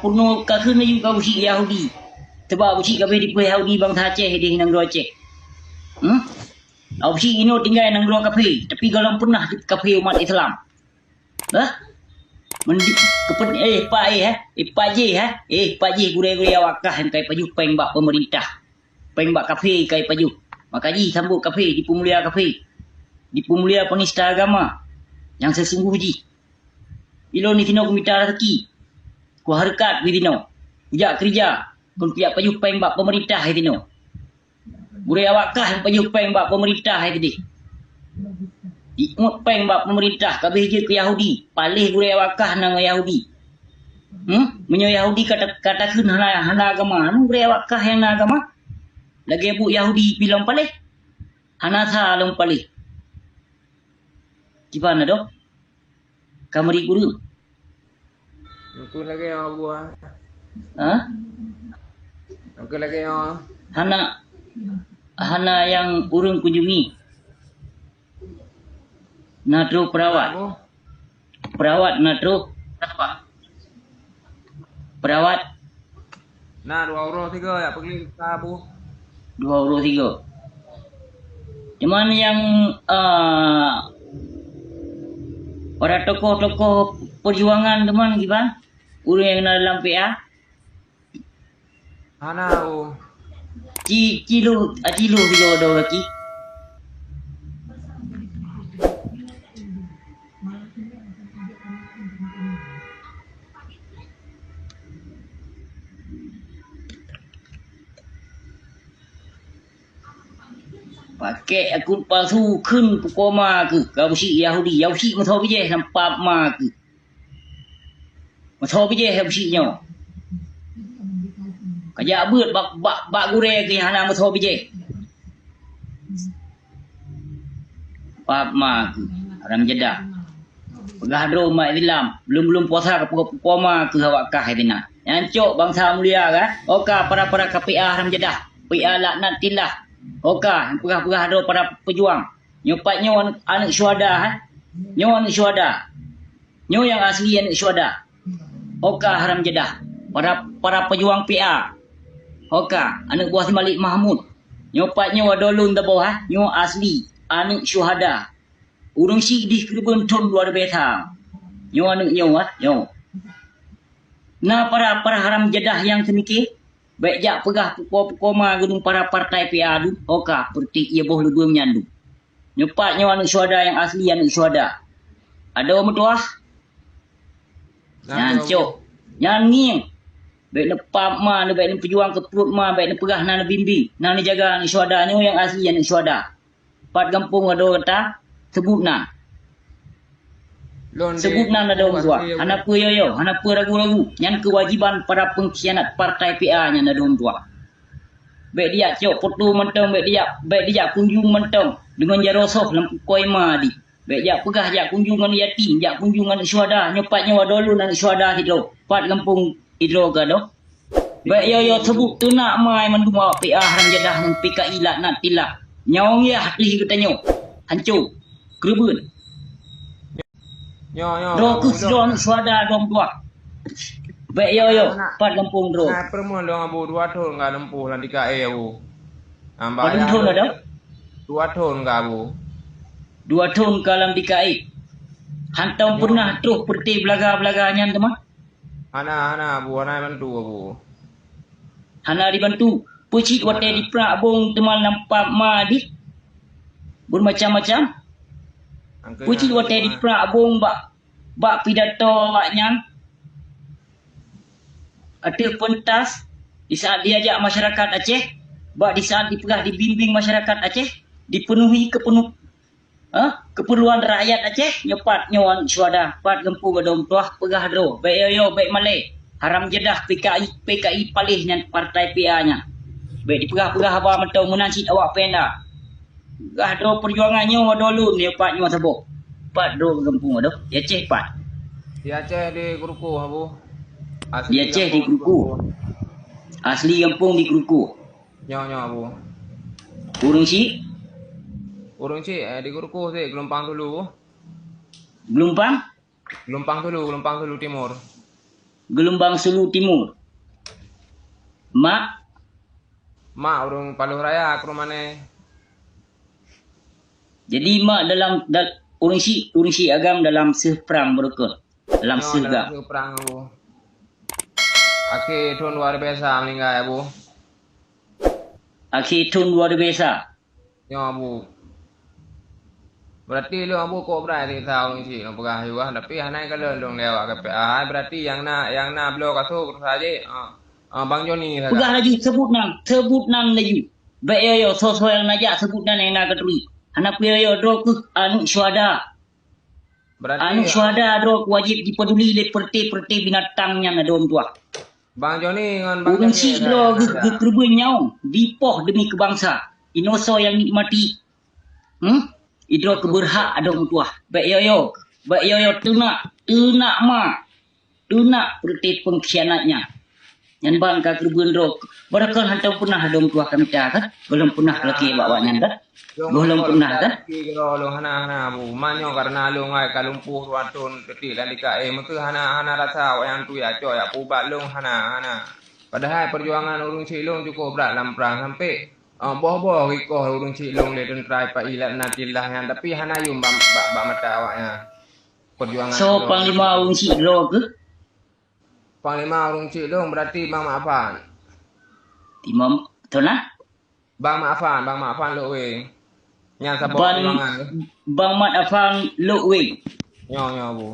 Puno ka khun yu ka usi Yahudi. Teba usi ka be di Yahudi bang tha Aceh di nang ro Aceh. Usi ino tinggal nang ro kafe, tapi galang pernah di kafe umat Islam. Mendi kepen pak je gure-gure awakah kai paju peng bak pemerintah. Peng bak kafe kai paju. Makaji sambut kafe di Pemulia kafe. Di Pemulia penista agama yang sesungguh ji. Ilo ni kino kumita rezeki. Ku harkat widino. Ujak kerja. Kun piak paju peng bak pemerintah widino. Gure awakah paju peng bak pemerintah widino. Ikut peng bak pemerintah kabeh je ke Yahudi. Palih gure awakah nang Yahudi. Menyo Yahudi kata kun hana agama. Gure awakah yang na agama. Lagi bu Yahudi bilang palih. Hana tha long palih. Gimana dok? Kamari guru. Aku lagi yang buah. Aku lagi yang Hana yang urung kunjungi. Nadro perawat. Perawat nadro. Apa? Perawat. Nah, 2 euro 3 ya pergi ke Bu. 2 euro 3. Cuman yang para tokoh-tokoh perjuangan teman gimana? Urang yang dalam PA? Hana Bu. Cilo bilo do lagi. Pakai akun palsu kun pukoma ke kau si Yahudi ma tho bije nampak ma ke ma tho bije heb si nyo kaya beut bak gure ke hana ma tho bije pap ma ke haram jeda pegah dro ma Islam belum puasa ke pukoma ke hawakah idina yancok bangsa mulia kan oka para KPA haram jeda PA laknat tillah. Oka, pegah-pegah ada para pejuang. Nyopat nyo anak syuhada, Nyo anak syuhada. Nyo yang asli anak syuhada. Oka haram jedah. Para pejuang PA. Oka, anak buah si Malik Mahmud. Nyopat nyo adolun da bawah, Nyo asli anak syuhada. Urang si di kebun ton luar beta. Nyo anak nyo. Nah para haram jedah yang semikir. Baik jak pegah pukoma gedung para partai PA du. Oka, perti ia boh lebih menyandu. Nyepatnya anak syuhada yang asli anak syuhada. Ada orang tuah? Nyancok. Nyanging. Baik nepap ma, baik pejuang ke perut ma, baik pegah na bimbing. Na jaga anak syuhada ni yang asli anak syuhada. Pat kampung ada kata sebut na. Sebut na ada orang tua. Hana apa yo, hana apa ragu-ragu. Yang kewajiban para pengkhianat partai PA nya ada orang tua. Baik dia cok foto mentong, baik dia kunjung mentong dengan jarosoh lampu koima di. Baik dia pegah dia kunjungan yatim, dia kunjungan syuhada, nyepatnya wadolun anak syuhada hidro. Pat kampung hidro gado. Baik yo sebut tu nak mai mendua PA haram jadah yang PKI laknat tilak. Nyawang ya hati katanya. Hancur. Kerebun. Yo. Dro anak syuhada dong tua. Baik yo. Pat kampung dro. Nah, perempuan dong Abu 2 tahun enggak lempuh lan DKE Abu. Pada tahun ada? 2 tahun enggak Abu. 2 tahun kalam DKI. Hantam pernah terus perti belaga-belaganya teman. Hana Abu, hana bantu Abu. Hana dibantu. Pucit wate di prak bong teman nampak madi. Bermacam-macam. Pucit wate di prak bong bak pidato waknya. Ada pentas di saat diajak masyarakat Aceh, di saat dipegah dibimbing masyarakat Aceh, dipenuhi keperluan rakyat Aceh, nyepat nyawan syuhada, pat gempu gadom tuah pegah dro, baik yo baik malay, haram jedah PKI palih nyan partai PA nya, baik dipegah-pegah apa mentau menansit awak penda, gah dro perjuangannya wadolun nyepat nyawa sabok, pat dro gempu gado, Aceh pat. Di Aceh di Gruku Abu. Di Aceh di Gruku. Asli kampung di Gruku. Nyo Abu. Urung si? Urung si di Gruku sih, Gelompang dulu. Gelompang? Gelompang dulu Timur. Gelombang Sulu Timur. Mak, Mak urung Paluh Raya ke rumah ni. jadi mak dalam orang si agam dalam seperang mereka. Dalam Nyo segak. dalam perang Abu. Akhir tahun luar biasa meninggal ya Bu. Akhir tahun luar biasa. Nyo Abu. Berarti lu Abu kok berarti tahu sih lu pegah juga tapi hanai kalau lu lewat ke PA berarti yang na belum kasut saja. Bang Joni saja. Pegah laju sebut nang laju. Baik yo so yang najak sebut nang yang nak ketui. Anak yo dro ke anu syuhada. Berarti Anu syuhada dro wajib dipeduli le perti binatangnya na dom tua. Bang Joni dengan Bang Urang Joni si dro gerben nyau dipoh demi kebangsa. Inoso yang nikmati. Idro keberhak adong tua. Baik yo tunak perti pengkhianatnya. Yang bang ka kerben dro. Barakal hantar pernah adong tua kami kan? Belum pernah lagi bawanya kan? Belum pernah kan? Kalau lu hana Bu manyo karena lu ngai kalumpuh ruatun ketik dan dika maka hana rasa yang tu ya coy ya pubat lu hana. Padahal perjuangan urung cilung cukup berat dalam perang sampai boh rikoh urung cilung le tentrai pa ilat natillah yang tapi hana yum ba mata awaknya. Perjuangan So panglima urang si lo ke? Panglima urung cilung berarti Bang Maafan. Timam tona? Bang Maafan lu we. Yang sabok Ban perjuangan. Bang Mat Afang lo we. Nyo Bu.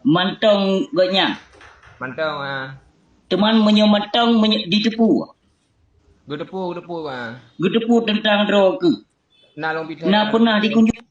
Mantong ganya. Mantau Teman menyemantong ditepu. Gedepu Gedepu tentang dro ke. Nalong pitah. Nah pernah dikunjung